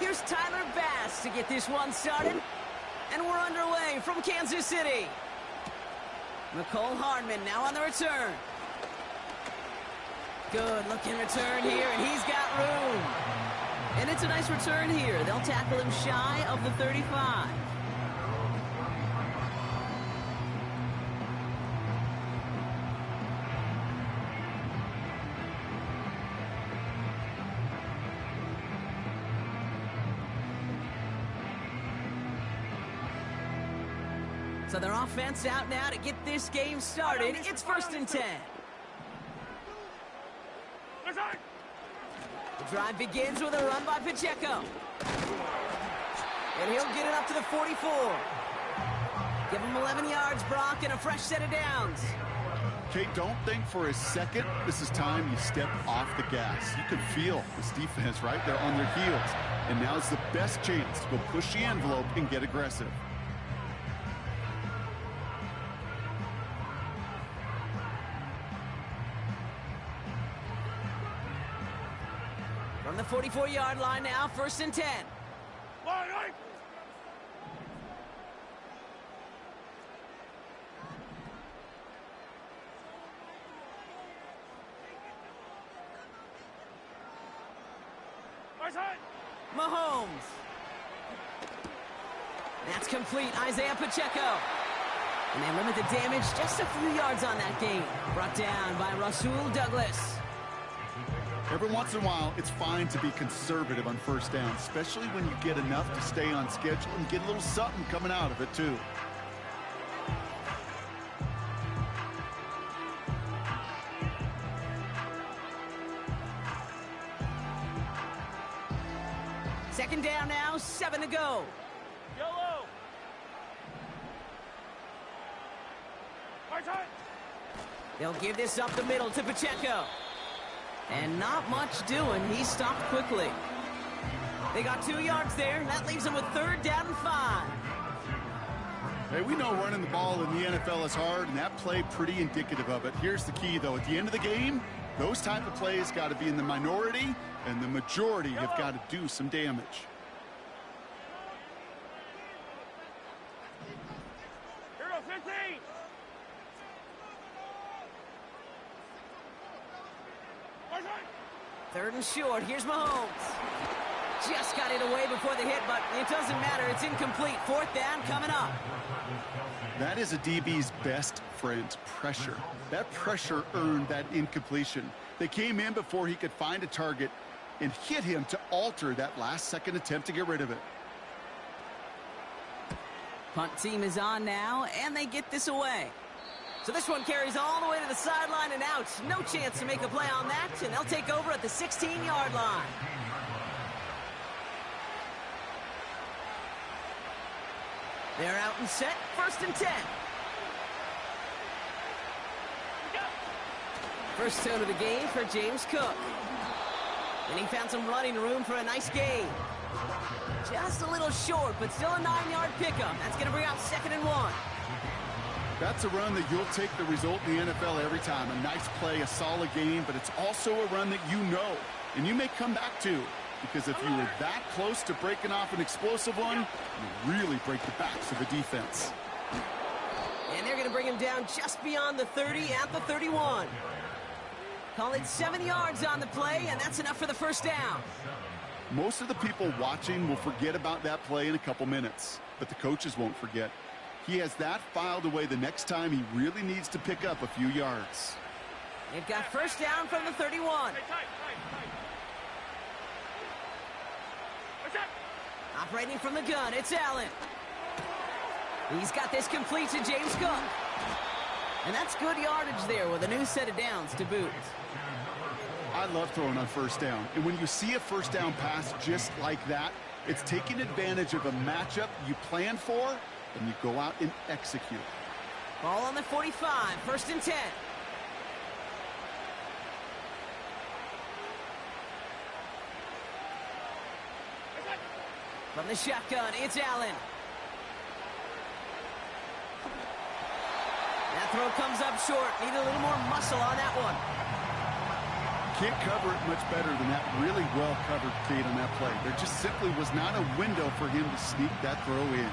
Here's Tyler Bass to get this one started. And we're underway from Kansas City. Nicole Hardman now on the return. Good looking return here, and he's got room. And it's a nice return here. They'll tackle him shy of the 35. So their offense out now to get this game started. It's 1st and 10. The drive begins with a run by Pacheco. And he'll get it up to the 44. Give him 11 yards, Brock, and a fresh set of downs. Kate, don't think for a second this is time you step off the gas. You can feel this defense, right? They're on their heels. And now's the best chance to go push the envelope and get aggressive. From the 44-yard line now, 1st and 10. Mahomes. That's complete. Isaiah Pacheco. And they limit the damage just a few yards on that gain. Brought down by Rasul Douglas. Every once in a while, it's fine to be conservative on 1st down, especially when you get enough to stay on schedule and get a little something coming out of it, too. Second down now, 7 to go. Yellow. They'll give this up the middle to Pacheco. And not much doing. He stopped quickly. They got 2 yards there. That leaves them with 3rd down and 5. Hey, we know running the ball in the NFL is hard, and that play pretty indicative of it. Here's the key, though. At the end of the game, those type of plays got to be in the minority, and the majority have got to do some damage. Here go 15. Third and short. Here's Mahomes. Just got it away before the hit, but it doesn't matter. It's incomplete. 4th down coming up. That is a DB's best friend, pressure. That pressure earned that incompletion. They came in before he could find a target and hit him to alter that last-second attempt to get rid of it. Punt team is on now, and they get this away. So this one carries all the way to the sideline and out. No chance to make a play on that, and they'll take over at the 16-yard line. They're out and set, 1st and 10. First tone of the game for James Cook. And he found some running room for a nice gain. Just a little short, but still a 9-yard pickup. That's going to bring out 2nd and 1. That's a run that you'll take the result in the NFL every time. A nice play, a solid game, but it's also a run that you know, and you may come back to. Because if you were that close to breaking off an explosive one, you really break the backs of the defense. And they're going to bring him down just beyond the 30 at the 31. Call it 7 yards on the play, and that's enough for the 1st down. Most of the people watching will forget about that play in a couple minutes, but the coaches won't forget. He has that filed away the next time he really needs to pick up a few yards. They've got 1st down from the 31. Operating from the gun, it's Allen. He's got this complete to James Cook. And that's good yardage there with a new set of downs to boot. I love throwing on 1st down. And when you see a 1st down pass just like that, it's taking advantage of a matchup you planned for, and you go out and execute. Ball on the 45, 1st and 10. From the shotgun, it's Allen. That throw comes up short. Need a little more muscle on that one. can't cover it much better than that really well-covered Kate on that play. There just simply was not a window for him to sneak that throw in.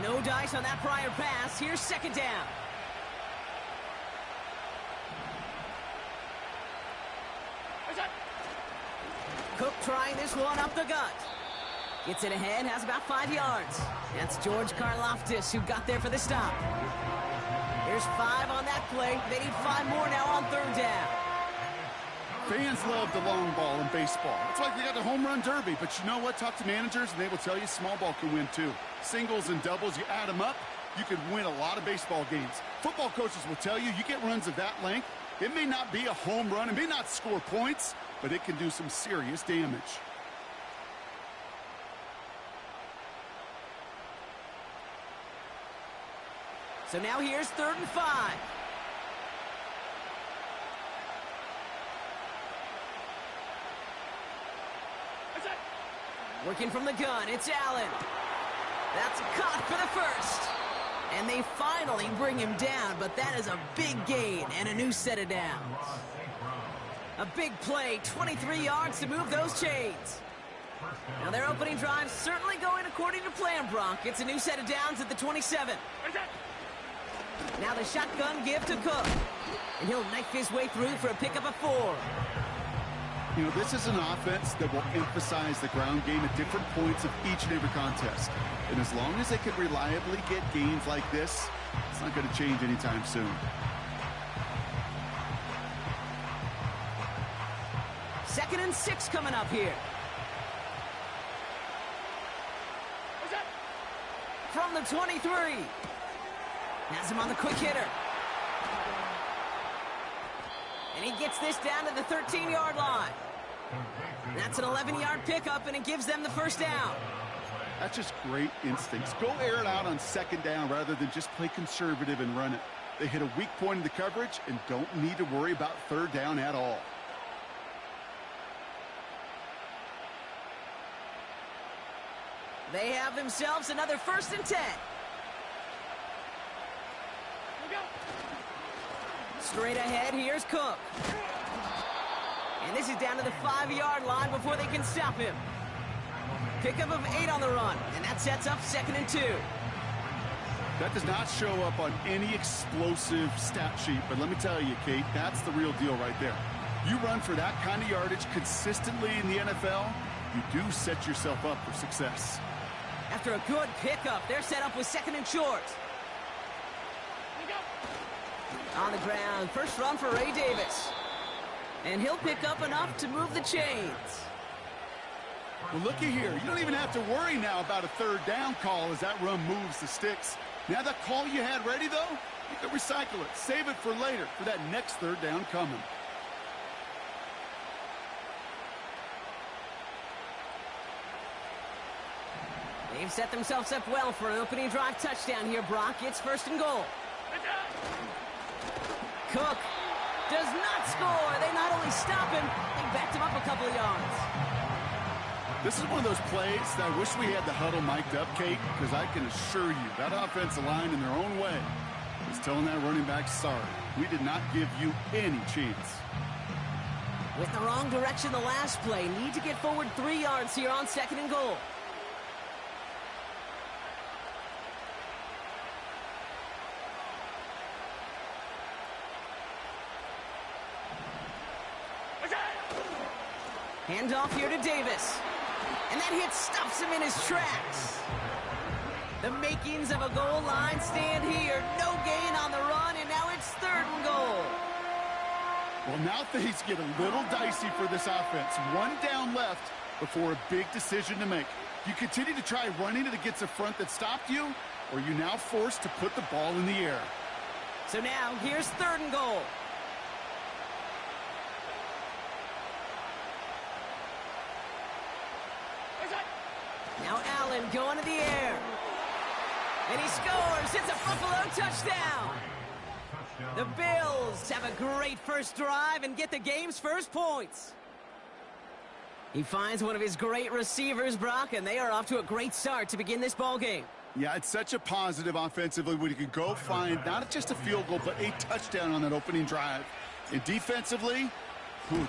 No dice on that prior pass. Here's second down. Cook trying this one up the gut. Gets it ahead, has about 5 yards. That's George Karlaftis who got there for the stop. There's 5 on that play. They need 5 more now on third down. Fans love the long ball in baseball. It's like they got the home run derby. But you know what? Talk to managers, and they will tell you small ball can win too. Singles and doubles, you add them up, you can win a lot of baseball games. Football coaches will tell you get runs of that length. It may not be a home run. It may not score points, but it can do some serious damage. So now here's 3rd and 5. Working from the gun, it's Allen. That's caught for the first. And they finally bring him down, but that is a big gain and a new set of downs. A big play, 23 yards to move those chains. Now their opening drive certainly going according to plan, Brock. It's a new set of downs at the 27. Now the shotgun give to Cook. And he'll knife his way through for a pickup of 4. You know, this is an offense that will emphasize the ground game at different points of each and every contest. And as long as they can reliably get gains like this, it's not going to change anytime soon. Second and 6 coming up here. From the 23. Has him on the quick hitter. And he gets this down to the 13-yard line. That's an 11-yard pickup, and it gives them the first down. That's just great instincts. Go air it out on second down rather than just play conservative and run it. They hit a weak point in the coverage and don't need to worry about third down at all. They have themselves another 1st and 10. Straight ahead, here's Cook. And this is down to the 5-yard line before they can stop him. Pickup of 8 on the run, and that sets up 2nd and 2. That does not show up on any explosive stat sheet, but let me tell you, Kate, that's the real deal right there. You run for that kind of yardage consistently in the NFL, you do set yourself up for success. After a good pickup, they're set up with 2nd and short. On the ground, first run for Ray Davis. And he'll pick up enough to move the chains. Well, looky here. You don't even have to worry now about a third down call as that run moves the sticks. Now that call you had ready, though, you can recycle it. Save it for later, for that next third down coming. They've set themselves up well for an opening drive touchdown here, Brock. It's 1st and goal. Cook does not score. They not only stop him, they backed him up a couple of yards. This is one of those plays that I wish we had the huddle mic'd up, Kate, because I can assure you that offensive line in their own way is telling that running back, sorry, we did not give you any chance. With the wrong direction the last play, need to get forward 3 yards here on 2nd and goal. Handoff here to Davis. And that hit stops him in his tracks. The makings of a goal line stand here. No gain on the run, and now it's 3rd and goal. Well, now things get a little dicey for this offense. 1 down left before a big decision to make. You continue to try running it against a front that stopped you, or you now forced to put the ball in the air. So now here's 3rd and goal. Now Allen going to the air. And he scores. It's a Buffalo touchdown. The Bills have a great first drive and get the game's first points. He finds one of his great receivers, Brock, and they are off to a great start to begin this ball game. Yeah, it's such a positive offensively when you can go find not just a field goal, but a touchdown on that opening drive. And defensively,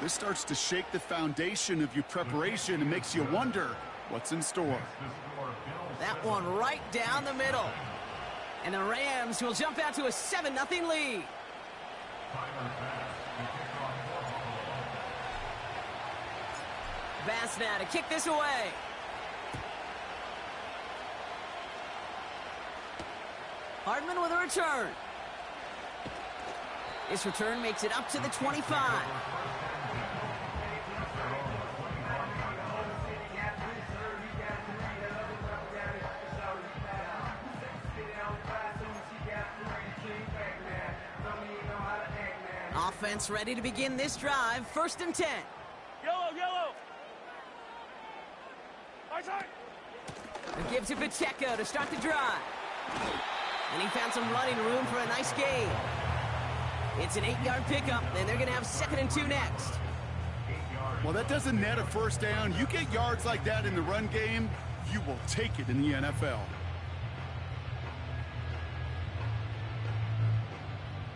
this starts to shake the foundation of your preparation and makes you wonder what's in store. That one right down the middle. And the Rams will jump out to a 7-0 lead. Bass now to kick this away. Hardman with a return. This return makes it up to the 25. Offense ready to begin this drive. 1st and 10. Yellow. My side. A give to Pacheco to start the drive. And he found some running room for a nice gain. It's an 8-yard pickup, and they're going to have 2nd and 2 next. Well, that doesn't net a first down. You get yards like that in the run game, you will take it in the NFL.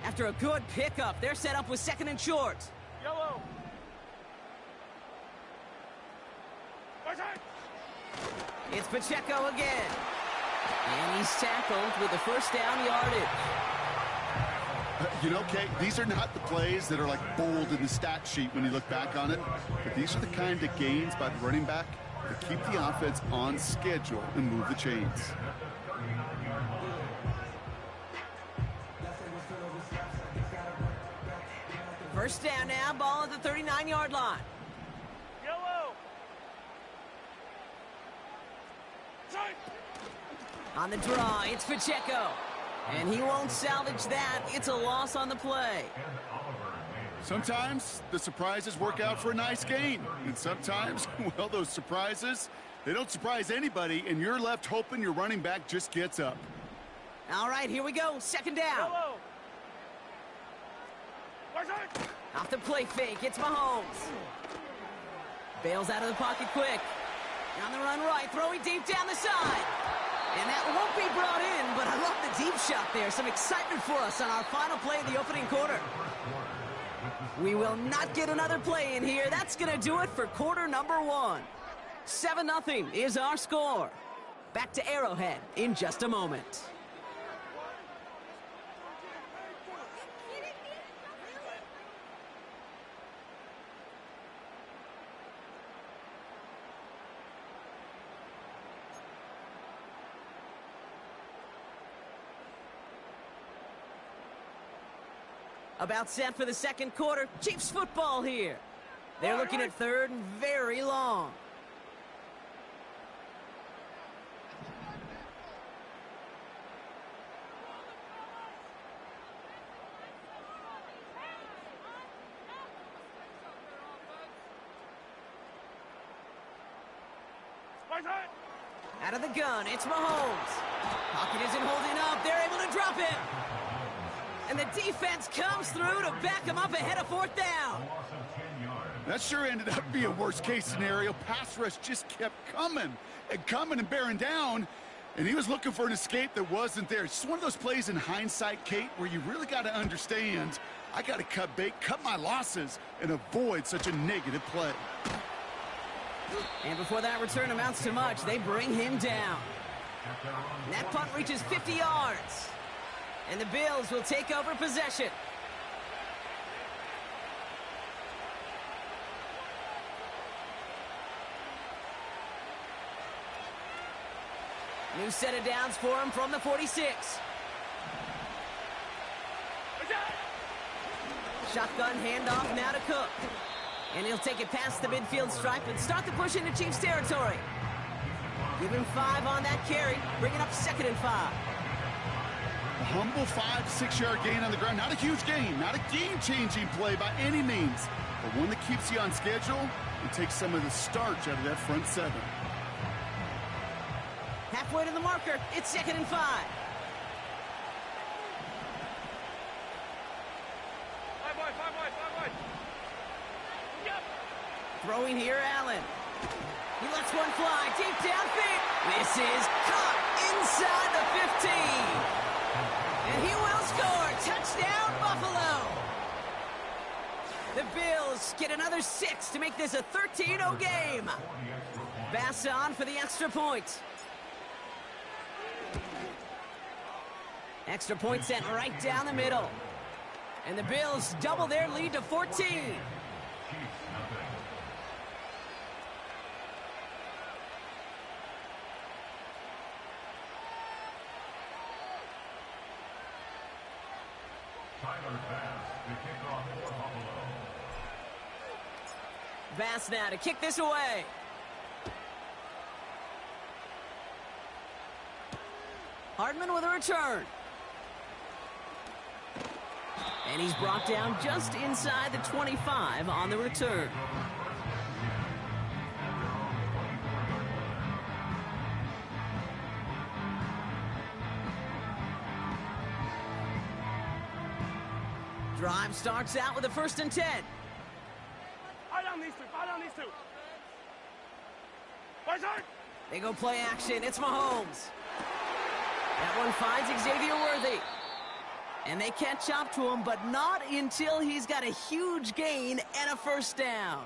After a good pickup, they're set up with 2nd and short. Yellow. My side. It's Pacheco again. And he's tackled with the 1st down yardage. You know, Kate, these are not the plays that are like bold in the stat sheet when you look back on it. But these are the kind of gains by the running back that keep the offense on schedule and move the chains. First down now, ball at the 39-yard line. Yellow. Side. On the draw, it's Pacheco. And he won't salvage that. It's a loss on the play. Sometimes the surprises work out for a nice gain. And sometimes, well, those surprises, they don't surprise anybody, and you're left hoping your running back just gets up. All right, here we go. 2nd down. Yellow. My side. Off the play fake, it's Mahomes. Bails out of the pocket quick. On the run right, throwing deep down the side. And that won't be brought in, but I love the deep shot there. Some excitement for us on our final play of the opening quarter. We will not get another play in here. That's going to do it for quarter number 1. 7-0 is our score. Back to Arrowhead in just a moment. About set for the 2nd quarter. Chiefs football here. They're looking at 3rd and very long. My side. Out of the gun, it's Mahomes. Pocket isn't holding up. They're able to drop him. And the defense comes through to back him up ahead of 4th down. That sure ended up being a worst-case scenario. Pass rush just kept coming and bearing down, and he was looking for an escape that wasn't there. It's just one of those plays in hindsight, Kate, where you really got to understand, I got to cut bait, cut my losses, and avoid such a negative play. And before that return amounts to much, they bring him down. And that punt reaches 50 yards. And the Bills will take over possession. New set of downs for him from the 46. Shotgun handoff now to Cook. And he'll take it past the midfield stripe and start the push into Chiefs territory. Give him 5 on that carry, bringing up 2nd and 5. A humble 5-6-yard gain on the ground. Not a huge gain, not a game-changing play by any means, but one that keeps you on schedule and takes some of the starch out of that front 7. Halfway to the marker, it's 2nd and 5. Five wide. Yep. Throwing here, Allen. one fly deep downfield. This is caught inside the 15. And he will score. Touchdown, Buffalo. The Bills get another 6 to make this a 13-0 game. Bass on for the extra point. Extra point sent right down the middle. And the Bills double their lead to 14. Bass now to kick this away. Hardman with a return. And he's brought down just inside the 25 on the return. Drive starts out with a 1st and 10. Fire down these two. Fire down these two. Right side. They go play action. It's Mahomes. That one finds Xavier Worthy. And they catch up to him, but not until he's got a huge gain and a 1st down.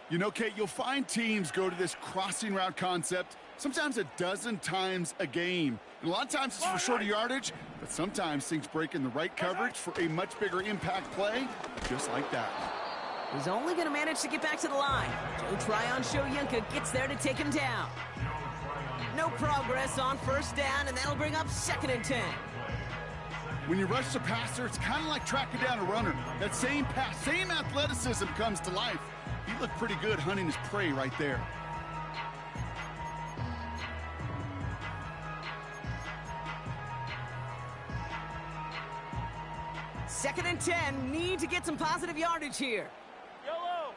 You know, Kate, you'll find teams go to this crossing route concept sometimes a dozen times a game. And a lot of times it's for shorter yardage, but sometimes things break in the right coverage for a much bigger impact play, just like that. He's only going to manage to get back to the line. Joe Tryon-Shoyinka gets there to take him down. No progress on 1st down, and that'll bring up 2nd and 10. When you rush the passer, it's kind of like tracking down a runner. That same pass, same athleticism comes to life. He looked pretty good hunting his prey right there. Second and 10, need to get some positive yardage here. Yellow.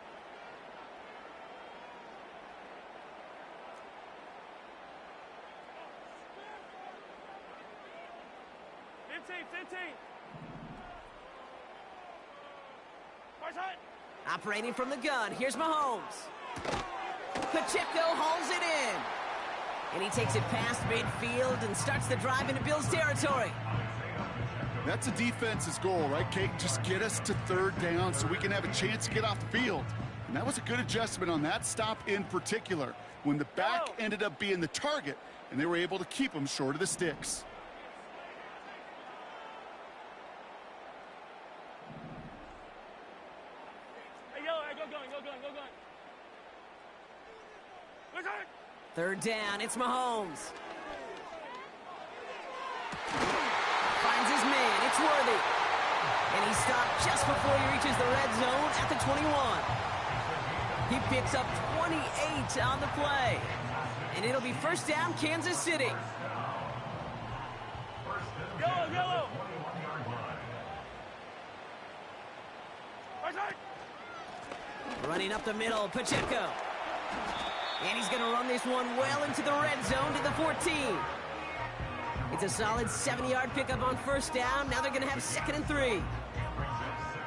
15. Right side. Operating from the gun, here's Mahomes. Pacheco hauls it in. And he takes it past midfield and starts the drive into Bills territory. That's a defense's goal, right, Kate? Just get us to 3rd down so we can have a chance to get off the field. And that was a good adjustment on that stop in particular, when the back ended up being the target, and they were able to keep him short of the sticks. Hey, yellow. Hey, go gun. 3rd down, it's Mahomes. Finds his man, it's Worthy. And he stopped just before he reaches the red zone at the 21. He picks up 28 on the play. And it'll be 1st down, Kansas City. Yellow. Right side. Running up the middle, Pacheco. And he's going to run this one well into the red zone to the 14. It's a solid 70-yard pickup on 1st down. Now they're going to have 2nd and 3.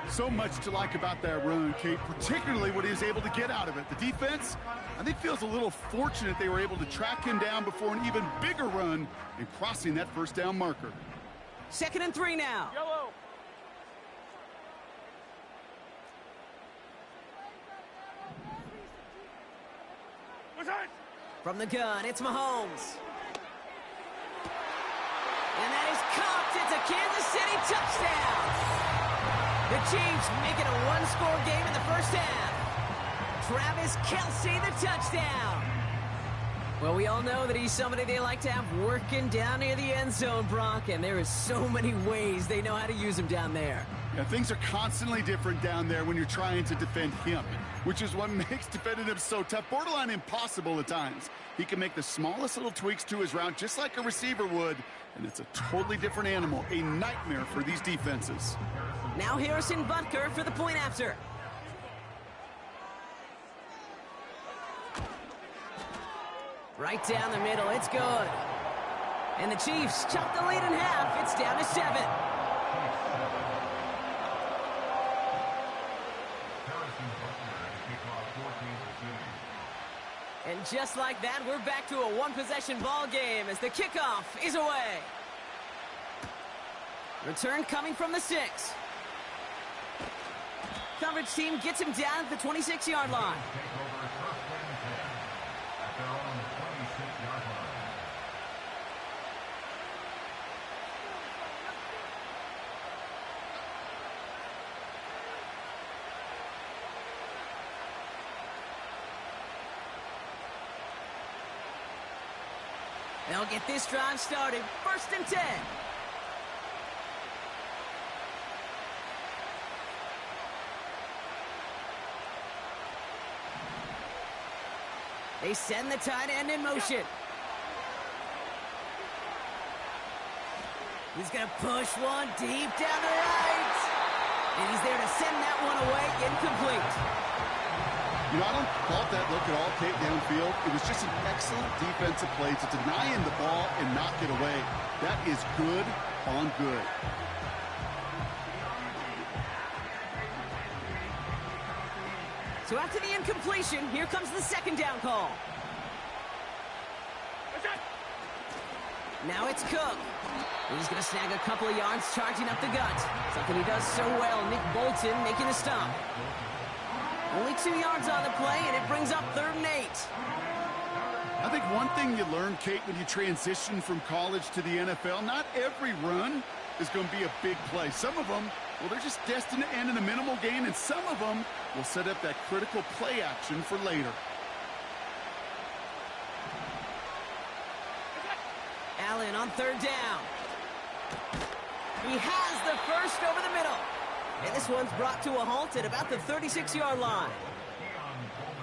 So much to like about that run, Kate, particularly what he was able to get out of it. The defense, I think, feels a little fortunate they were able to track him down before an even bigger run and crossing that 1st down marker. 2nd and 3 now. Yellow. Right side. From the gun, it's Mahomes. And that is caught. It's a Kansas City touchdown. The Chiefs make it a 1-score game in the 1st half. Travis Kelce, the touchdown. Well, we all know that he's somebody they like to have working down near the end zone, Brock, and there is so many ways they know how to use him down there. Yeah, things are constantly different down there when you're trying to defend him, which is what makes defending him so tough, borderline impossible at times. He can make the smallest little tweaks to his route just like a receiver would, and it's a totally different animal, a nightmare for these defenses. Now Harrison Butker for the point after. Right down the middle, it's good. And the Chiefs chop the lead in half. It's down to 7. And just like that, we're back to a one-possession ball game as the kickoff is away. Return coming from the 6. Coverage team gets him down at the 26-yard line. They'll get this drive started. 1st and 10. They send the tight end in motion. He's going to push one deep down the right. And he's there to send that one away. Incomplete. You know, I don't fault that look at all, Kate, downfield. It was just an excellent defensive play to deny him the ball and knock it away. That is good on good. So after the incompletion, here comes the 2nd down call. Now it's Cook. He's going to snag a couple of yards charging up the gut. Something he does so well. Nick Bolton making a stop. Only 2 yards on the play, and it brings up 3rd and 8. I think one thing you learn, Kate, when you transition from college to the NFL, not every run is going to be a big play. Some of them, well, they're just destined to end in a minimal gain, and some of them will set up that critical play action for later. Allen on 3rd down. He has the first over the middle. And this one's brought to a halt at about the 36-yard line.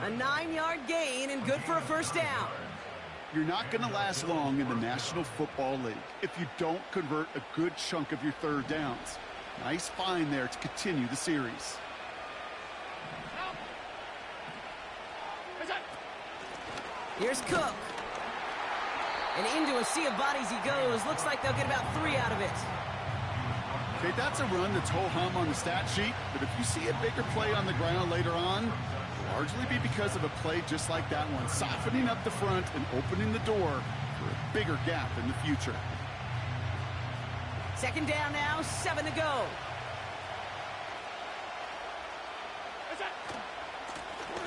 A 9-yard gain and good for a 1st down. You're not going to last long in the National Football League if you don't convert a good chunk of your 3rd downs. Nice find there to continue the series. Here's Cook. And into a sea of bodies he goes. Looks like they'll get about 3 out of it. Okay, that's a run that's ho-hum on the stat sheet, but if you see a bigger play on the ground later on, it'll largely be because of a play just like that one, softening up the front and opening the door for a bigger gap in the future. 2nd down now, 7 to go.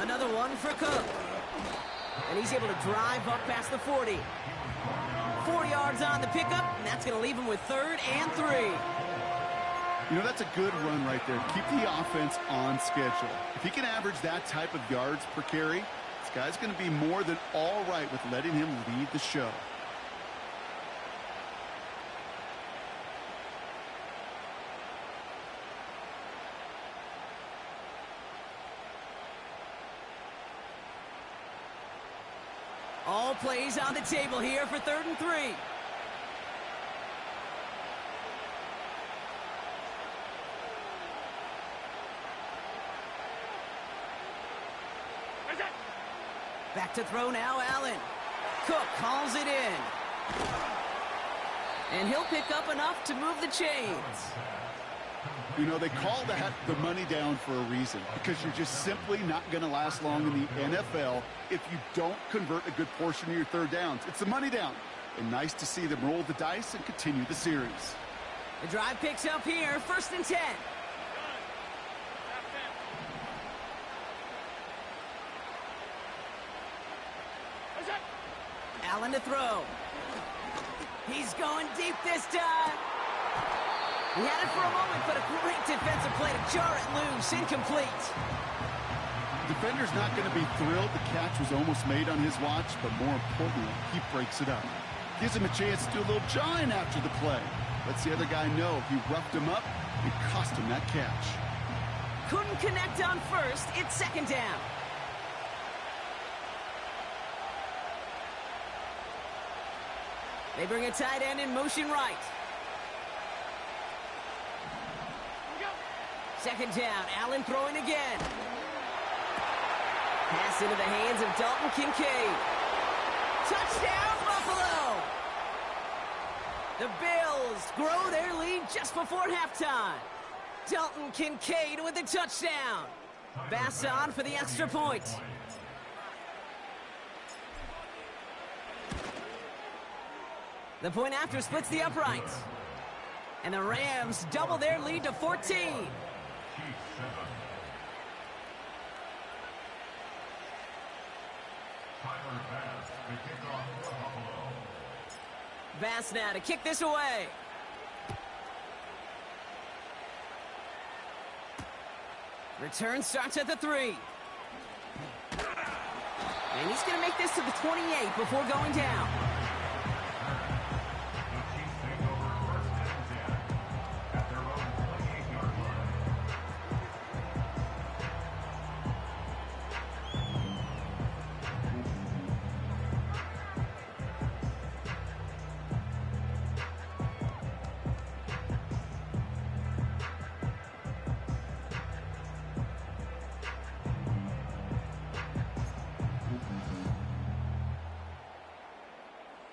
Another one for Cook. And he's able to drive up past the 40. 4 yards on the pickup, and that's going to leave him with 3rd and 3. You know, that's a good run right there. Keep the offense on schedule. If he can average that type of yards per carry, this guy's going to be more than all right with letting him lead the show. All plays on the table here for 3rd and 3. Back to throw now, Allen. Cook calls it in. And he'll pick up enough to move the chains. You know, they call that the money down for a reason, because you're just simply not going to last long in the NFL if you don't convert a good portion of your 3rd downs. It's the money down. And nice to see them roll the dice and continue the series. The drive picks up here, 1st and 10. Allen to throw. He's going deep this time. He had it for a moment, but a great defensive play to jar it loose. Incomplete. Defender's not going to be thrilled the catch was almost made on his watch, but more importantly, he breaks it up. Gives him a chance to do a little jawing after the play. Lets the other guy know he roughed him up and cost him that catch. Couldn't connect on 1st. It's 2nd down. They bring a tight end in motion right. 2nd down, Allen throwing again. Pass into the hands of Dalton Kincaid. Touchdown, Buffalo! The Bills grow their lead just before halftime. Dalton Kincaid with a touchdown. Bass on for the extra point. The point after splits the uprights. And the Rams double their lead to 14. Bass now to kick this away. Return starts at the 3. And he's going to make this to the 28 before going down.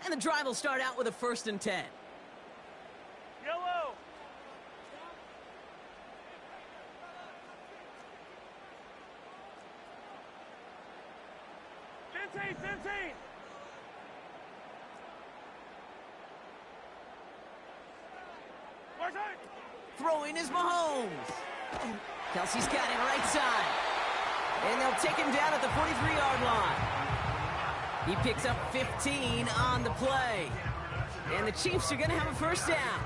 And the drive will start out with a 1st and 10. Yellow. Fifteen. Far side. Throwing is Mahomes. Kelsey's got it right side. And they'll take him down at the 43-yard line. He picks up 15 on the play. And the Chiefs are going to have a 1st down.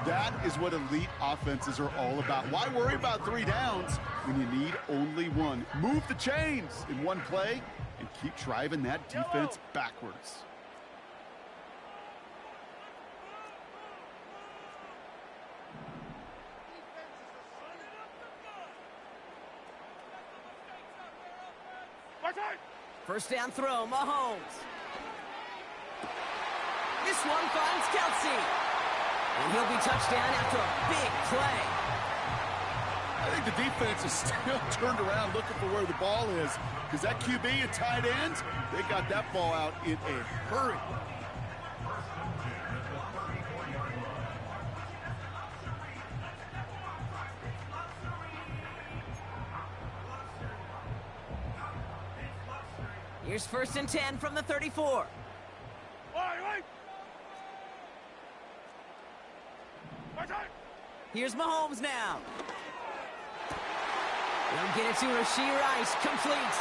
That is what elite offenses are all about. Why worry about 3 downs when you need only 1? Move the chains in one play and keep driving that defense backwards. Far side. 1st down throw, Mahomes. This one finds Kelsey. And he'll be touchdown after a big play. I think the defense is still turned around looking for where the ball is, because that QB and tight ends, they got that ball out in a hurry. Here's 1st and 10 from the 34. Wait. Far side. Here's Mahomes now. They'll get it to Rashee Rice, complete.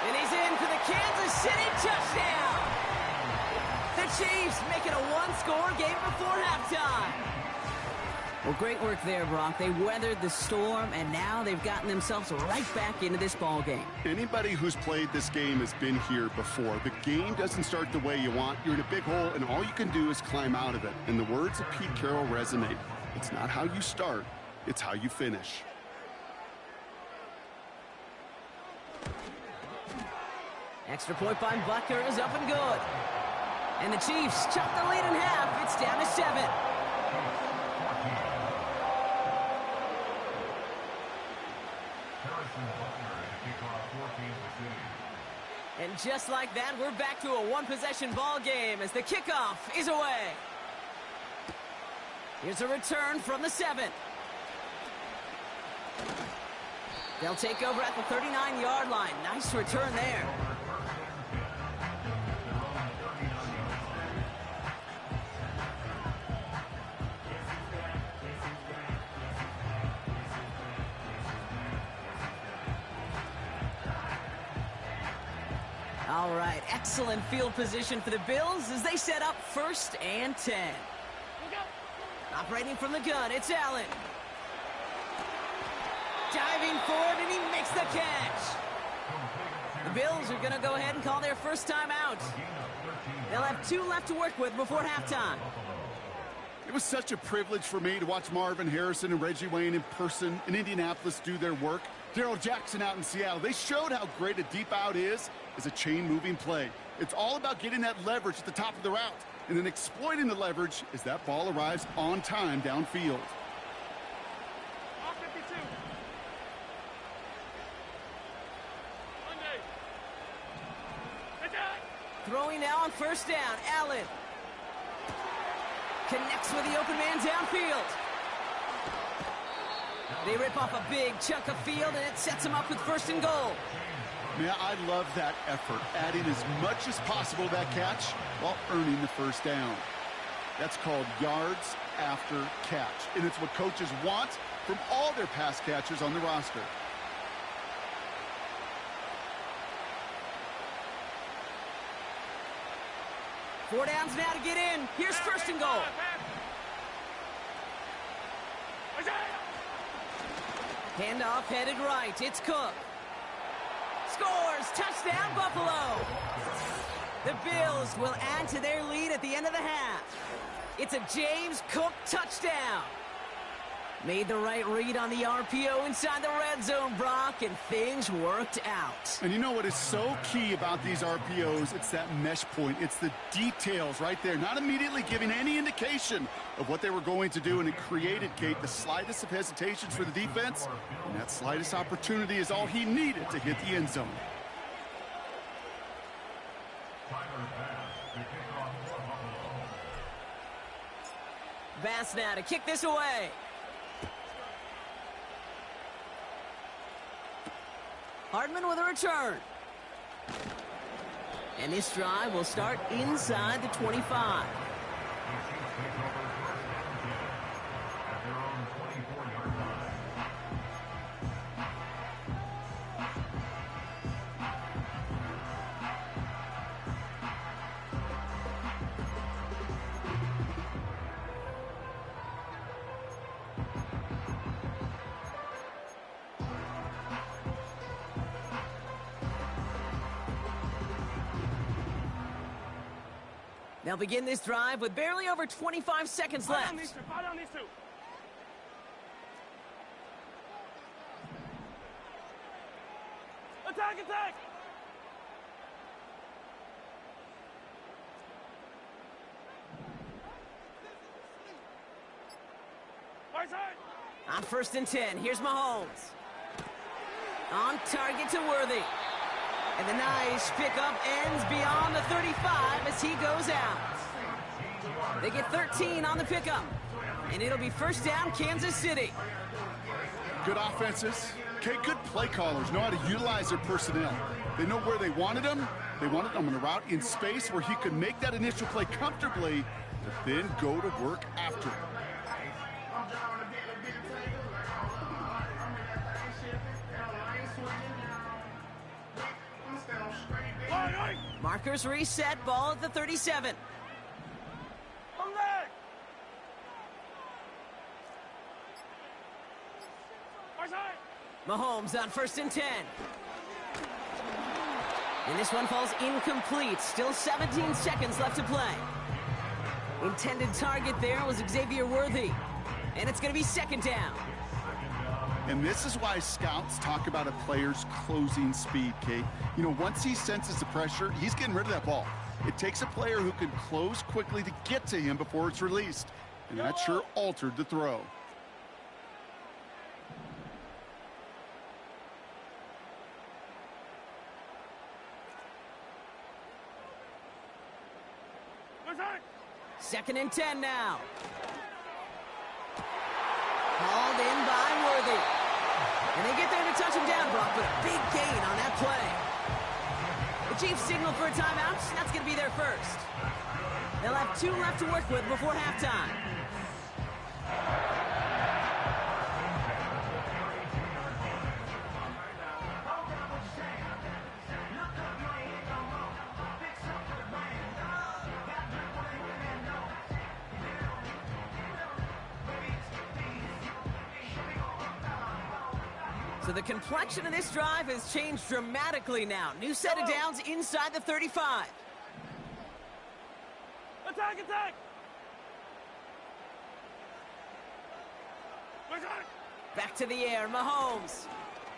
And he's in for the Kansas City touchdown. The Chiefs make it a 1-score game before halftime. Well, great work there, Brock. They weathered the storm, and now they've gotten themselves right back into this ball game. Anybody who's played this game has been here before. The game doesn't start the way you want. You're in a big hole, and all you can do is climb out of it. And the words of Pete Carroll resonate. It's not how you start, it's how you finish. Extra point by Butker is up and good. And the Chiefs chop the lead in half. It's down to 7. And just like that, we're back to a 1-possession ball game as the kickoff is away. Here's a return from the 7. They'll take over at the 39-yard line. Nice return there. All right, excellent field position for the Bills as they set up 1st and 10. Operating from the gun, it's Allen. Diving forward, and he makes the catch. The Bills are going to go ahead and call their 1st time out. They'll have 2 left to work with before halftime. It was such a privilege for me to watch Marvin Harrison and Reggie Wayne in person in Indianapolis do their work. Darrell Jackson out in Seattle. They showed how great a deep out is as a chain-moving play. It's all about getting that leverage at the top of the route and then exploiting the leverage as that ball arrives on time downfield. Throwing now on 1st down, Allen. Connects with the open man downfield. They rip off a big chunk of field, and it sets them up with 1st and goal. Man, I love that effort, adding as much as possible to that catch while earning the first down. That's called yards after catch, and it's what coaches want from all their pass catchers on the roster. Four downs now to get in. Here's first and goal. Handoff headed right. It's Cook. Scores! Touchdown, Buffalo! The Bills will add to their lead at the end of the half. It's a James Cook touchdown. Made the right read on the RPO inside the red zone, Brock, and things worked out. And you know what is so key about these RPOs? It's that mesh point. It's the details right there, not immediately giving any indication of what they were going to do, and it created, Kate, the slightest of hesitations for the defense, and that slightest opportunity is all he needed to hit the end zone. Bass now to kick this away. Hardman with a return. And this drive will start inside the 25. They'll begin this drive with barely over 25 seconds left. Follow these two. Attack, attack! Right side! On 1st and 10, here's Mahomes. On target to Worthy. And the nice pickup ends beyond the 35 as he goes out. They get 13 on the pickup. And it'll be first down, Kansas City. Good offenses. Okay, good play callers know how to utilize their personnel. They know where they wanted them. They wanted them on a route in space where he could make that initial play comfortably, but then go to work after it. Markers reset, ball at the 37. Mahomes on 1st and 10. And this one falls incomplete. Still 17 seconds left to play. Intended target there was Xavier Worthy. And it's going to be 2nd down. And this is why scouts talk about a player's closing speed, Kate. You know, once he senses the pressure, he's getting rid of that ball. It takes a player who can close quickly to get to him before it's released. And that sure altered the throw. Second and 10 now. Hauled in by Worthy. And they get there to touch him down, Brock, but a big gain on that play. The Chiefs signal for a timeout. That's going to be their first. They'll have 2 left to work with before halftime. So the complexion of this drive has changed dramatically now. New set of downs inside the 35. Attack, attack! Back to the air, Mahomes.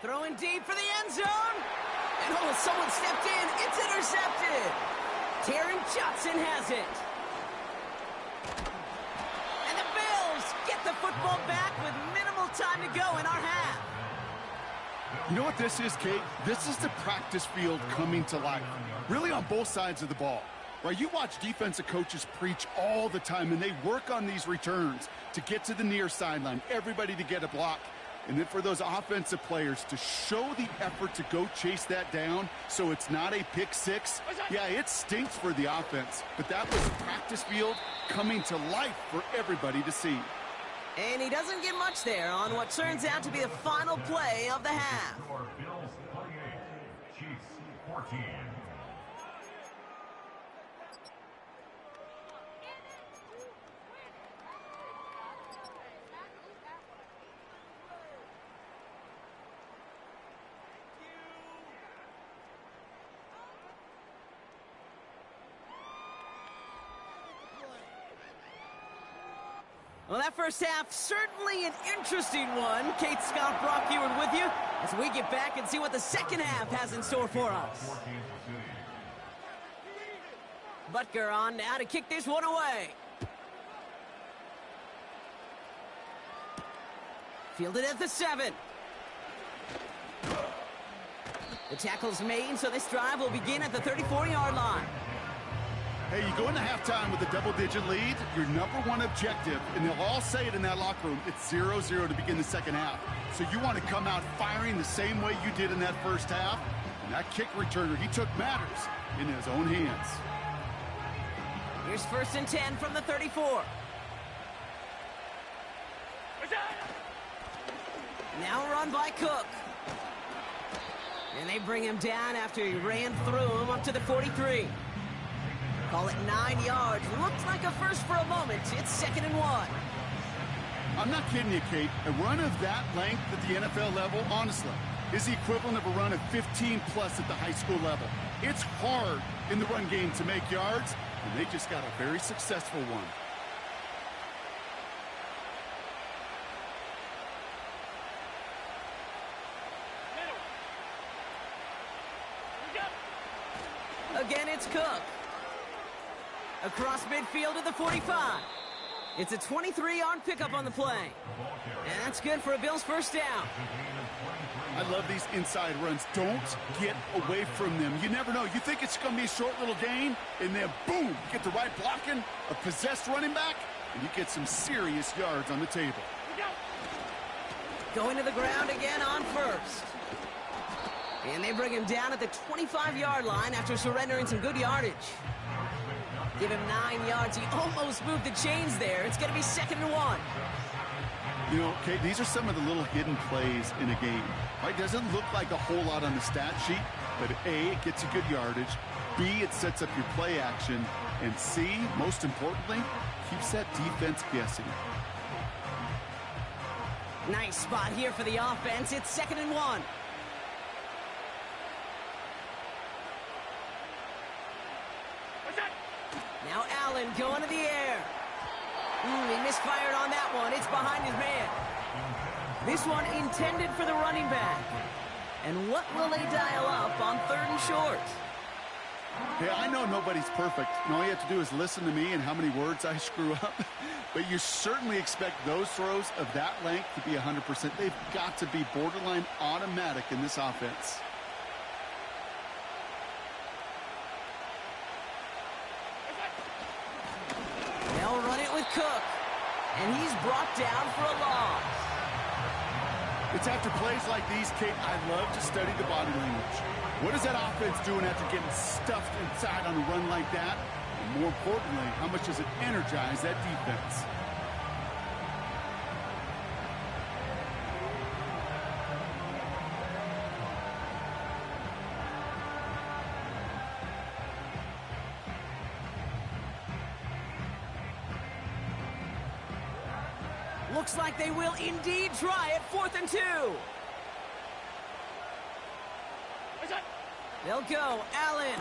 Throwing deep for the end zone. And oh, someone stepped in. It's intercepted. Taron Johnson has it. And the Bills get the football back with minimal time to go in our half. You know what this is, Kate? This is the practice field coming to life. Really on both sides of the ball. Right? You watch defensive coaches preach all the time, and they work on these returns to get to the near sideline, everybody to get a block. And then for those offensive players to show the effort to go chase that down so it's not a pick six, yeah, it stinks for the offense. But that was a practice field coming to life for everybody to see. And he doesn't get much there on what turns out to be the final play of the half. Bills 28, Chiefs 14. Well, that first half, certainly an interesting one. Kate Scott, Brock Ewart with you as we get back and see what the second half has in store for us. Butker on now to kick this one away. Fielded at the 7. The tackle's made, so this drive will begin at the 34-yard line. Hey, you go into halftime with a double-digit lead, your number one objective, and they'll all say it in that locker room, it's 0-0 to begin the second half. So you want to come out firing the same way you did in that first half. And that kick returner, he took matters in his own hands. Here's 1st and 10 from the 34. Now run by Cook. And they bring him down after he ran through him up to the 43. Call it 9 yards. Looks like a first for a moment. It's 2nd and 1. I'm not kidding you, Kate. A run of that length at the NFL level, honestly, is the equivalent of a run of 15-plus at the high school level. It's hard in the run game to make yards, and they just got a very successful one. Again, it's Cook. Across midfield to the 45. It's a 23-yard pickup on the play. And that's good for a Bills first down. I love these inside runs. Don't get away from them. You never know. You think it's going to be a short little gain, and then boom, get the right blocking, a possessed running back, and you get some serious yards on the table. Going to the ground again on 1st. And they bring him down at the 25-yard line after surrendering some good yardage. Give him 9 yards. He almost moved the chains there. It's going to be 2nd and 1. You know, Kate, these are some of the little hidden plays in a game. Right? Doesn't look like a whole lot on the stat sheet, but A, it gets you good yardage. B, it sets up your play action. And C, most importantly, keeps that defense guessing. Nice spot here for the offense. It's 2nd and 1. Now Allen going to the air. He misfired on that one. It's behind his man. This one intended for the running back. And what will they dial up on 3rd and short? Hey, I know nobody's perfect, and all you have to do is listen to me and how many words I screw up. But you certainly expect those throws of that length to be 100%. They've got to be borderline automatic in this offense. They'll run it with Cook. And he's brought down for a loss. It's after plays like these, Kate, I love to study the body language. What is that offense doing after getting stuffed inside on a run like that? And more importantly, how much does it energize that defense? Looks like they will indeed try it. 4th and 2. They'll go. Allen.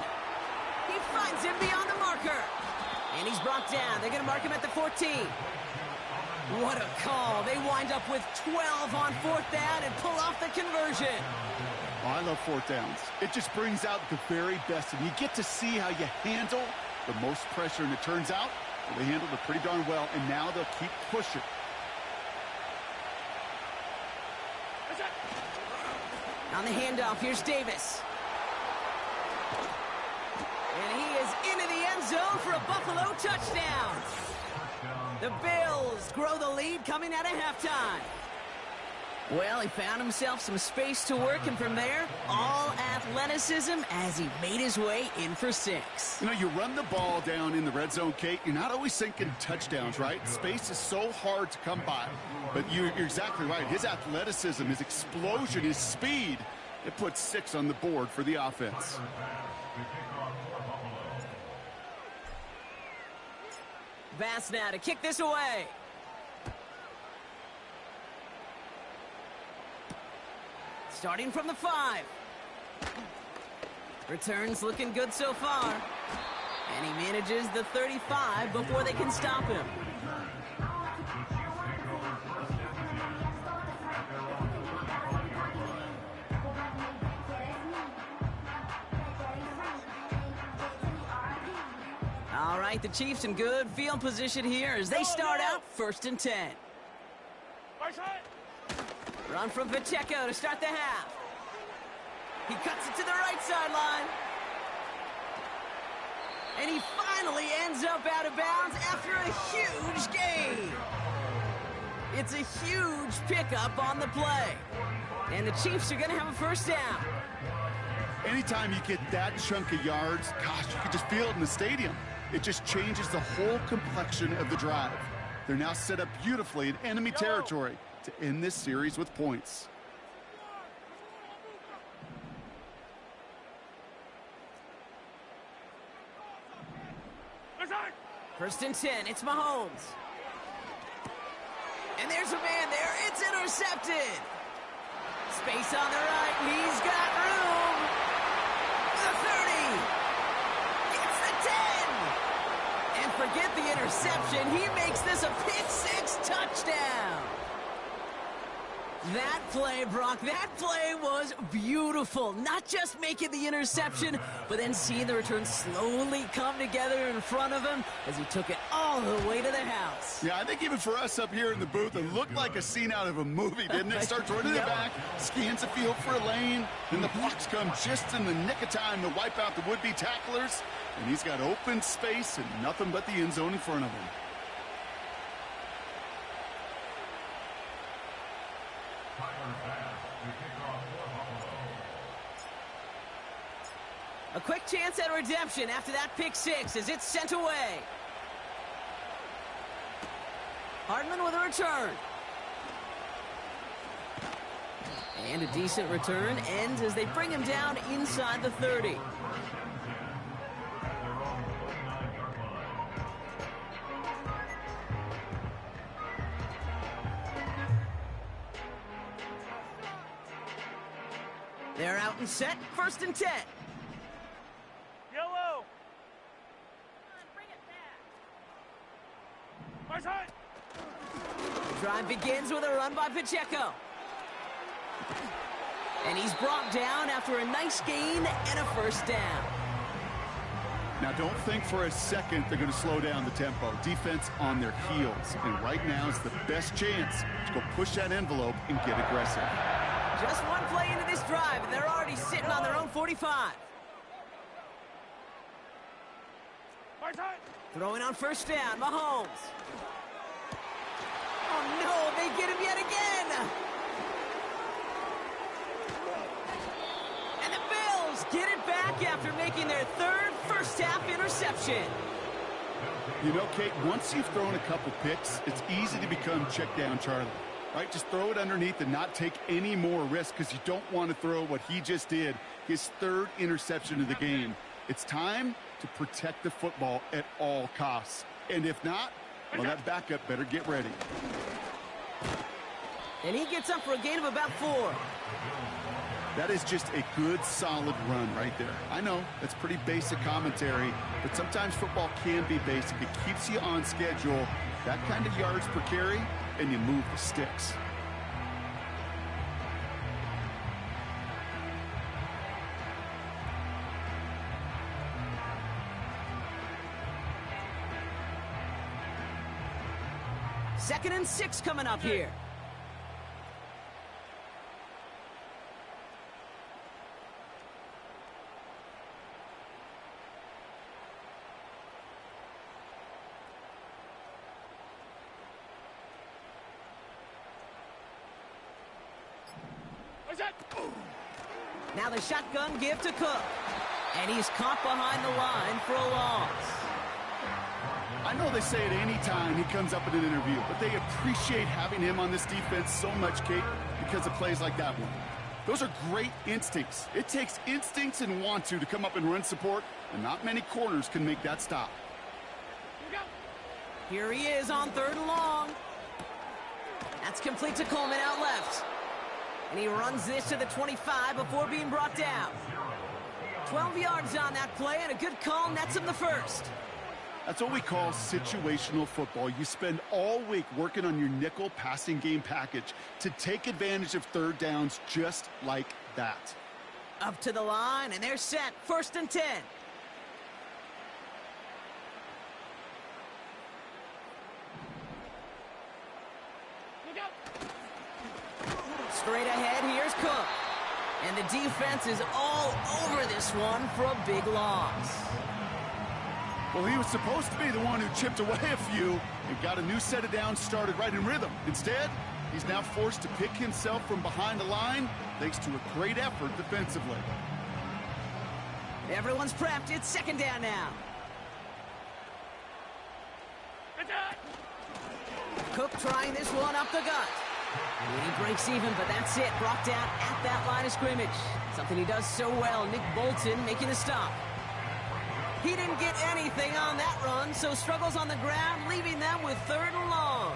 He finds him beyond the marker. And he's brought down. They're going to mark him at the 14. What a call. They wind up with 12 on 4th down and pull off the conversion. Oh, I love 4th downs. It just brings out the very best, and you get to see how you handle the most pressure, and it turns out they handled it pretty darn well, and now they'll keep pushing. On the handoff, here's Davis. And he is into the end zone for a Buffalo touchdown. The Bills grow the lead coming out of halftime. Well, he found himself some space to work, and from there, all athleticism as he made his way in for 6. You know, you run the ball down in the red zone, Kate, you're not always thinking touchdowns, right? Space is so hard to come by. But you're exactly right. His athleticism, his explosion, his speed, it puts 6 on the board for the offense. Bass now to kick this away. Starting from the 5. Returns looking good so far. And he manages the 35 before they can stop him. All right, the Chiefs in good field position here as they start out 1st and 10. Right side. Run from Pacheco to start the half. He cuts it to the right sideline. And he finally ends up out of bounds after a huge gain. It's a huge pickup on the play. And the Chiefs are going to have a 1st down. Anytime you get that chunk of yards, gosh, you can just feel it in the stadium. It just changes the whole complexion of the drive. They're now set up beautifully in enemy territory to end this series with points. Right side. 1st and 10, it's Mahomes. And there's a man there, it's intercepted. Space on the right, he's got room. The 30. It's the 10. And forget the interception, he makes this a pick-6 touchdown. That play, Brock, that play was beautiful. Not just making the interception, but then seeing the return slowly come together in front of him as he took it all the way to the house. Yeah, I think even for us up here in the booth, it looked like a scene out of a movie, didn't it? Starts running it back, scans the field for a lane, then the blocks come just in the nick of time to wipe out the would-be tacklers, and he's got open space and nothing but the end zone in front of him. A quick chance at redemption after that pick-6 as it's sent away. Hardman with a return. And a decent return ends as they bring him down inside the 30. They're out and set, 1st and 10. Yellow. Bring it back. Right side. The drive begins with a run by Pacheco. And he's brought down after a nice gain and a 1st down. Now, don't think for a second they're going to slow down the tempo. Defense on their heels. And right now is the best chance to go push that envelope and get aggressive. Just one play into this drive, and they're already sitting on their own 45. Right side. Throwing on 1st down, Mahomes. Oh, no, they get him yet again. And the Bills get it back after making their 3rd first-half interception. You know, Kate, once you've thrown a couple picks, it's easy to become check down Charlie. Right, just throw it underneath and not take any more risk because you don't want to throw what he just did, his 3rd interception of the game. It's time to protect the football at all costs. And if not, well, that backup better get ready. And he gets up for a gain of about 4. That is just a good, solid run right there. I know, that's pretty basic commentary, but sometimes football can be basic. It keeps you on schedule. That kind of yards per carry, and you move the sticks. Second and 6 coming up here. Right side. Now the shotgun give to Cook. And he's caught behind the line for a loss. I know they say it any time he comes up in an interview, but they appreciate having him on this defense so much, Kate, because of plays like that one. Those are great instincts. It takes instincts and want to come up and run support, and not many corners can make that stop. Here we go. Here he is on 3rd and long. That's complete to Coleman out left. And he runs this to the 25 before being brought down. 12 yards on that play, and a good call nets him the first. That's what we call situational football. You spend all week working on your nickel passing game package to take advantage of 3rd downs just like that. Up to the line, and they're set. 1st and 10. Look out. Straight ahead, here's Cook. And the defense is all over this one for a big loss. Well, he was supposed to be the one who chipped away a few and got a new set of downs started right in rhythm. Instead, he's now forced to pick himself from behind the line thanks to a great effort defensively. Everyone's prepped. It's 2nd down now. Right side. Cook trying this one up the gut. And he breaks even, but that's it. Brought down at that line of scrimmage. Something he does so well. Nick Bolton making the stop. He didn't get anything on that run, so struggles on the ground, leaving them with 3rd and long.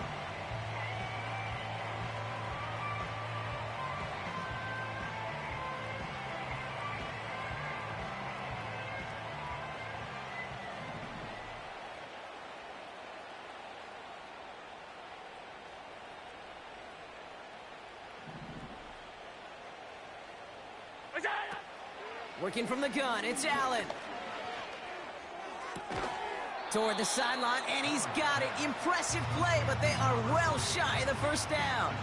Right side. Working from the gun, it's Allen. Toward the sideline, and he's got it. Impressive play, but they are well shy of the 1st down.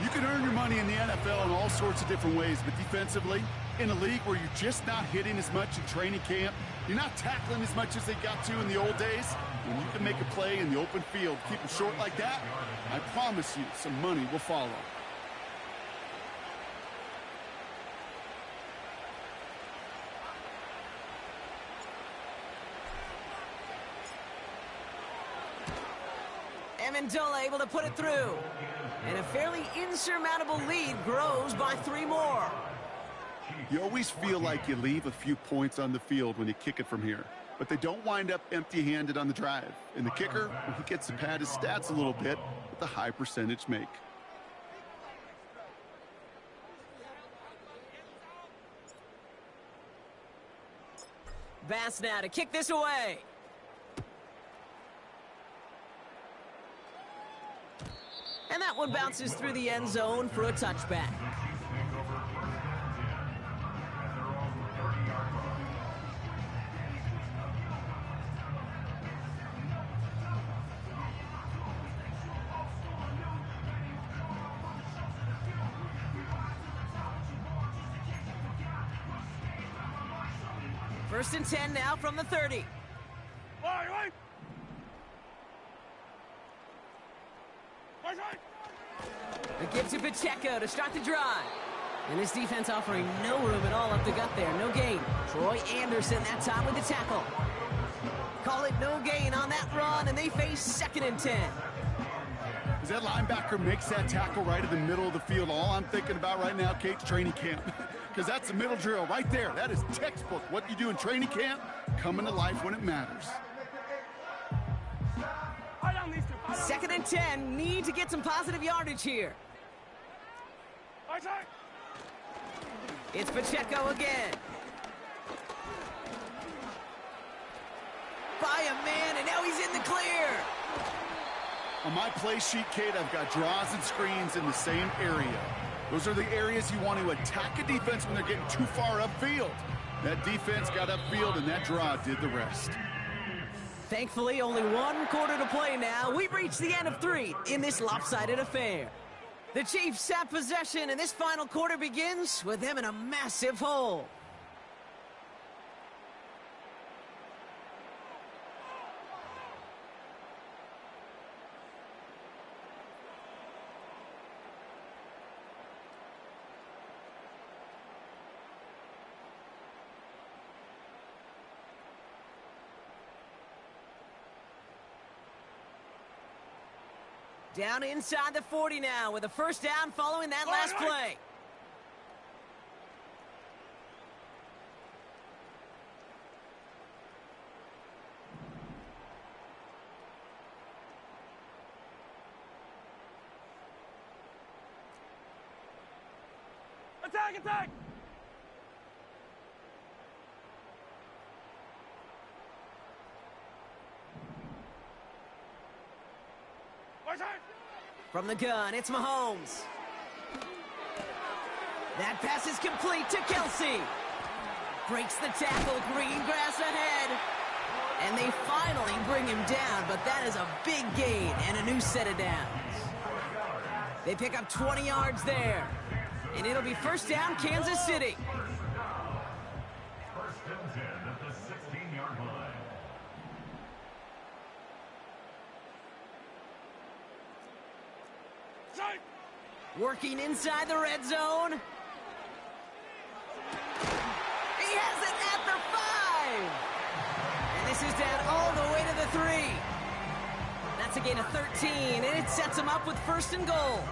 You can earn your money in the NFL in all sorts of different ways, but defensively, in a league where you're just not hitting as much in training camp, you're not tackling as much as they got to in the old days, when you can make a play in the open field, keep it short like that, I promise you some money will follow. Amendola able to put it through. And a fairly insurmountable lead grows by 3 more. You always feel like you leave a few points on the field when you kick it from here. But they don't wind up empty-handed on the drive. And the kicker, he gets to pad his stats a little bit with a high percentage make. Bass now to kick this away. And that one bounces through the end zone for a touchback. First and 10 now from the 30. Right. Right side. The give to Pacheco to start the drive. And this defense offering no room at all up the gut there. No gain. Troy Anderson that time with the tackle. Call it no gain on that run, and they face 2nd and 10. As that linebacker makes that tackle right in the middle of the field, all I'm thinking about right now, Kate's training camp. Because that's the middle drill right there. That is textbook. What you do in training camp, coming to life when it matters. Eye down these two. Eye down. 2nd and 10. Need to get some positive yardage here. Right side. It's Pacheco again. By a man, and now he's in the clear. On my play sheet, Kate, I've got draws and screens in the same area. Those are the areas you want to attack a defense when they're getting too far upfield. That defense got upfield, and that draw did the rest. Thankfully, only 1 quarter to play now. We've reached the end of 3 in this lopsided affair. The Chiefs have possession, and this final quarter begins with them in a massive hole. Down inside the 40 now with a first down following that last play. Attack, attack! From the gun, it's Mahomes. That pass is complete to Kelsey. Breaks the tackle, green grass ahead. And they finally bring him down, but that is a big gain and a new set of downs. They pick up 20 yards there. And it'll be first down, Kansas City. First and 10 at the 16-yard line. Working inside the red zone. He has it at the 5. And this is down all the way to the 3. That's a gain of 13, and it sets him up with first and goal.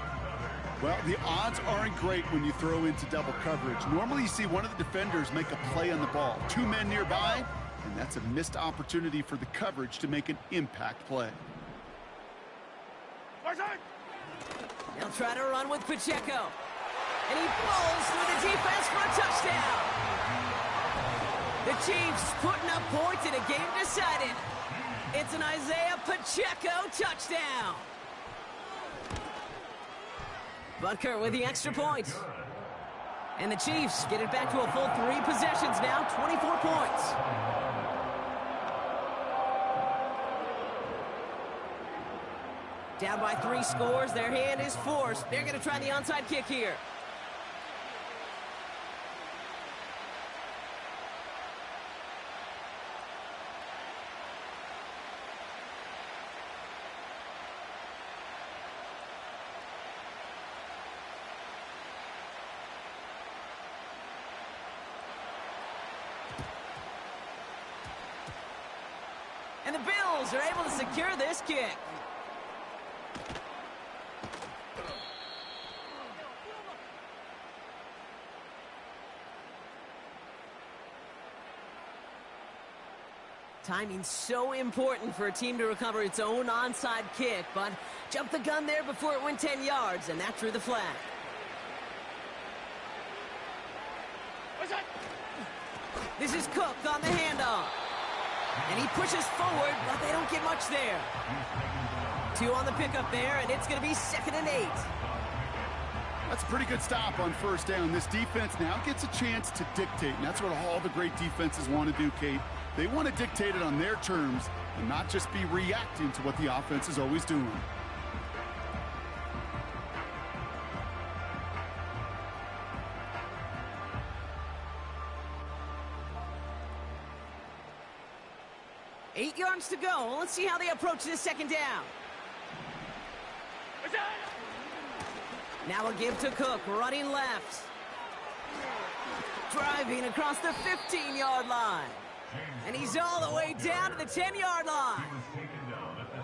Well, the odds aren't great when you throw into double coverage. Normally you see one of the defenders make a play on the ball. 2 men nearby, and that's a missed opportunity for the coverage to make an impact play. They'll try to run with Pacheco. And he falls through the defense for a touchdown. The Chiefs putting up points in a game decided. It's an Isaiah Pacheco touchdown. Butker with the extra point. And the Chiefs get it back to a full 3 possessions now, 24 points. Down by 3 scores, their hand is forced. They're going to try the onside kick here. And the Bills are able to secure this kick. Timing's so important for a team to recover its own onside kick, but jumped the gun there before it went 10 yards, and that drew the flag. This is Cook on the handoff. And he pushes forward, but they don't get much there. 2 on the pickup there, and it's going to be 2nd and 8. That's a pretty good stop on first down. This defense now gets a chance to dictate, and that's what all the great defenses want to do, Kate. They want to dictate it on their terms and not just be reacting to what the offense is always doing. Eight yards to go. Let's see how they approach this second down. Now a give to Cook, running left. Driving across the 15-yard line. And he's all the way down to the 10-yard line.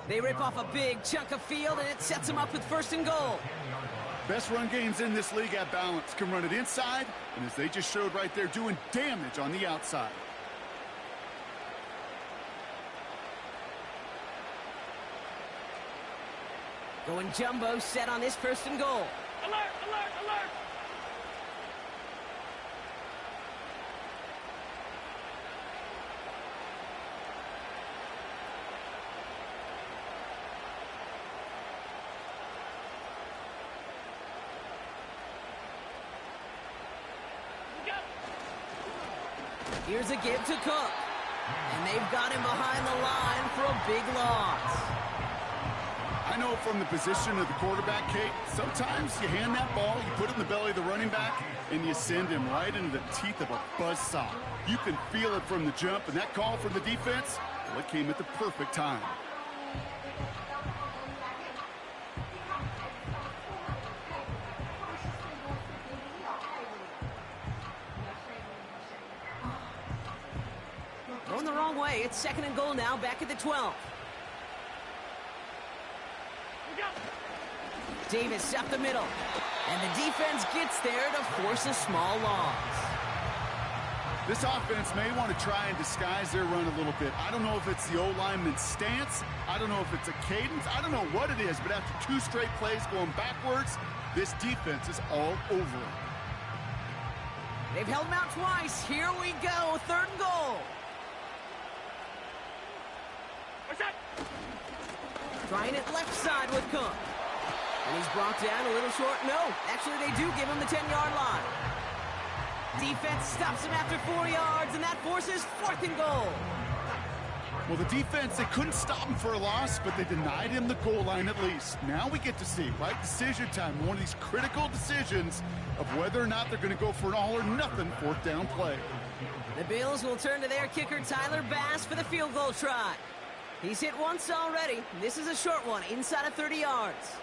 They rip off a big chunk of field, and it sets them up with first and goal. Best run games in this league at balance. Can run it inside, and as they just showed right there, doing damage on the outside. Going jumbo set on this first and goal. Alert, alert, alert! Here's a give to Cook. And they've got him behind the line for a big loss. I know from the position of the quarterback, Kate, sometimes you hand that ball, you put it in the belly of the running back, and you send him right into the teeth of a buzzsaw. You can feel it from the jump, and that call from the defense, well, it came at the perfect time. Going the wrong way. It's 2nd and goal now, back at the 12. Davis up the middle. And the defense gets there to force a small loss. This offense may want to try and disguise their run a little bit. I don't know if it's the O-lineman's stance. I don't know if it's a cadence. I don't know what it is, but after 2 straight plays going backwards, this defense is all over it. They've held him out twice. Here we go, 3rd and goal. Trying it left side with Cook. And he's brought down a little short. No, actually they do give him the 10-yard line. Defense stops him after 4 yards, and that forces 4th and goal. Well, the defense, they couldn't stop him for a loss, but they denied him the goal line at least. Now we get to see, right, decision time, one of these critical decisions of whether or not they're going to go for an all-or-nothing 4th down play. The Bills will turn to their kicker, Tyler Bass, for the field goal try. He's hit once already. This is a short one, inside of 30 yards.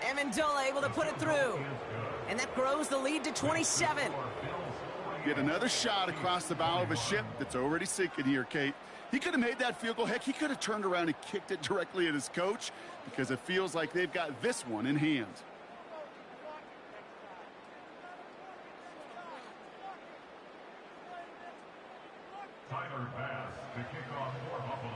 Amendola able to put it through. And that grows the lead to 27. Get another shot across the bow of a ship that's already sinking here, Kate. He could have made that field goal. Heck, he could have turned around and kicked it directly at his coach because it feels like they've got this one in hand. Tyler Bass to kick off for Buffalo.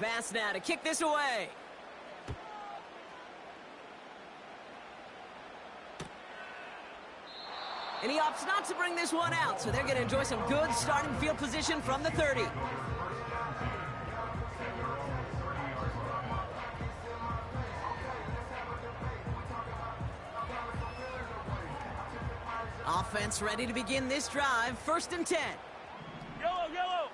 Bass now to kick this away. And he opts not to bring this one out, so they're going to enjoy some good starting field position from the 30. Offense ready to begin this drive. 1st and 10. Yellow, yellow.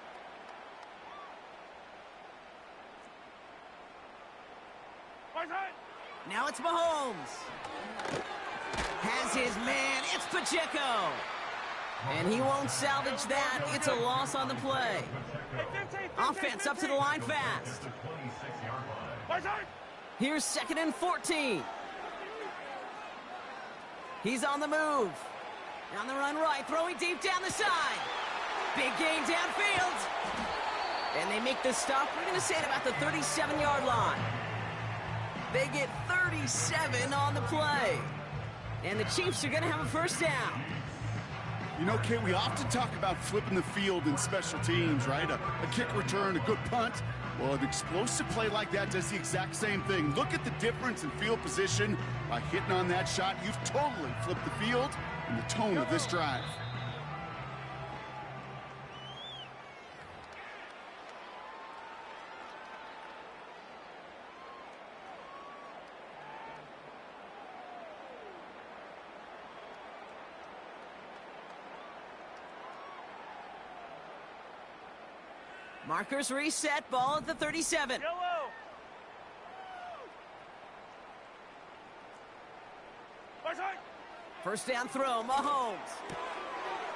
Right side. Now it's Mahomes. Has his man. It's Pacheco. And he won't salvage that. It's a loss on the play. Offense up to the line fast. Right side. Here's 2nd and 14. He's on the move. On the run right, throwing deep down the side. Big gain downfield. And they make the stop. We're going to say it about the 37-yard line. They get 37 on the play. And the Chiefs are going to have a 1st down. You know, Kate, we often talk about flipping the field in special teams, right? A kick return, a good punt. Well, an explosive play like that does the exact same thing. Look at the difference in field position. By hitting on that shot, you've totally flipped the field and the tone of this drive. Markers reset, ball at the 37. Yellow. Right side. 1st down throw, Mahomes.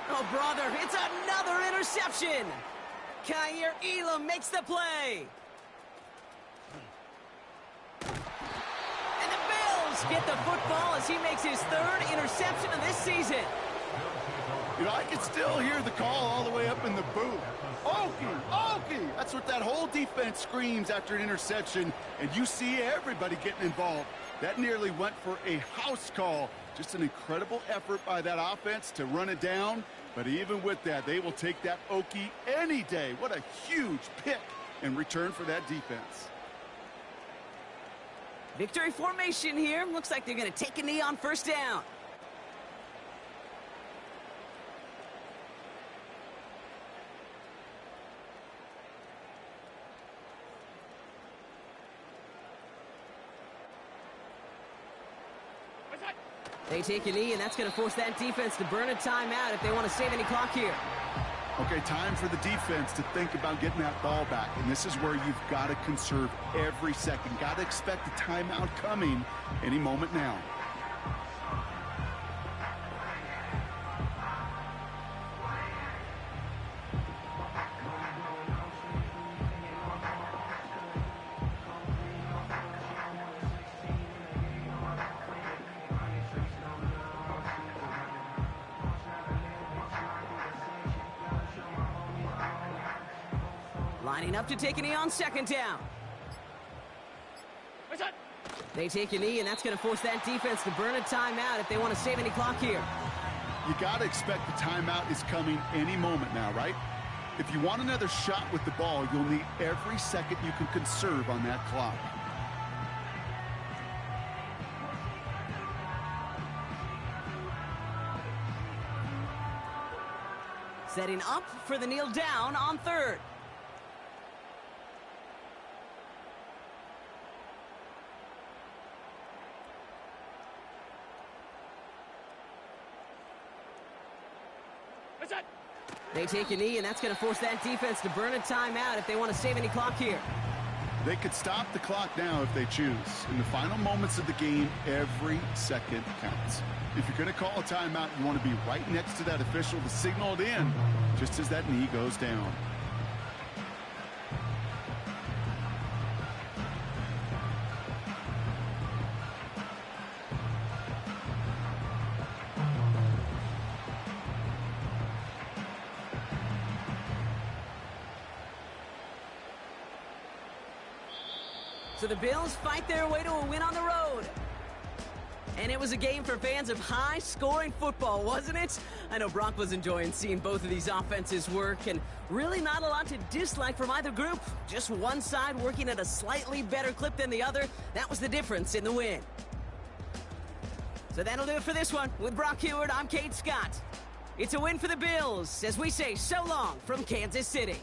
Oh, brother, it's another interception. Kyer Elam makes the play. And the Bills get the football as he makes his 3rd interception of this season. You know, I can still hear the call all the way up in the booth. Okie, Okie! That's what that whole defense screams after an interception, and you see everybody getting involved. That nearly went for a house call. Just an incredible effort by that offense to run it down, but even with that, they will take that Okie any day. What a huge pick in return for that defense. Victory formation here. Looks like they're going to take a knee on 1st down. They take a knee, and that's going to force that defense to burn a timeout if they want to save any clock here. Okay, time for the defense to think about getting that ball back, and this is where you've got to conserve every second. Got to expect the timeout coming any moment now. Lining up to take a knee on second down. Right side. They take a knee, and that's going to force that defense to burn a timeout if they want to save any clock here. You got to expect the timeout is coming any moment now, right? If you want another shot with the ball, you'll need every second you can conserve on that clock. Setting up for the kneel down on third. Right side. They take a knee, and that's going to force that defense to burn a timeout if they want to save any clock here. They could stop the clock now if they choose. In the final moments of the game, every second counts. If you're going to call a timeout, you want to be right next to that official to signal it in just as that knee goes down. So the Bills fight their way to a win on the road. And it was a game for fans of high-scoring football, wasn't it? I know Brock was enjoying seeing both of these offenses work, and really not a lot to dislike from either group. Just one side working at a slightly better clip than the other. That was the difference in the win. So that'll do it for this one. With Brock Heward, I'm Kate Scott. It's a win for the Bills, as we say so long from Kansas City.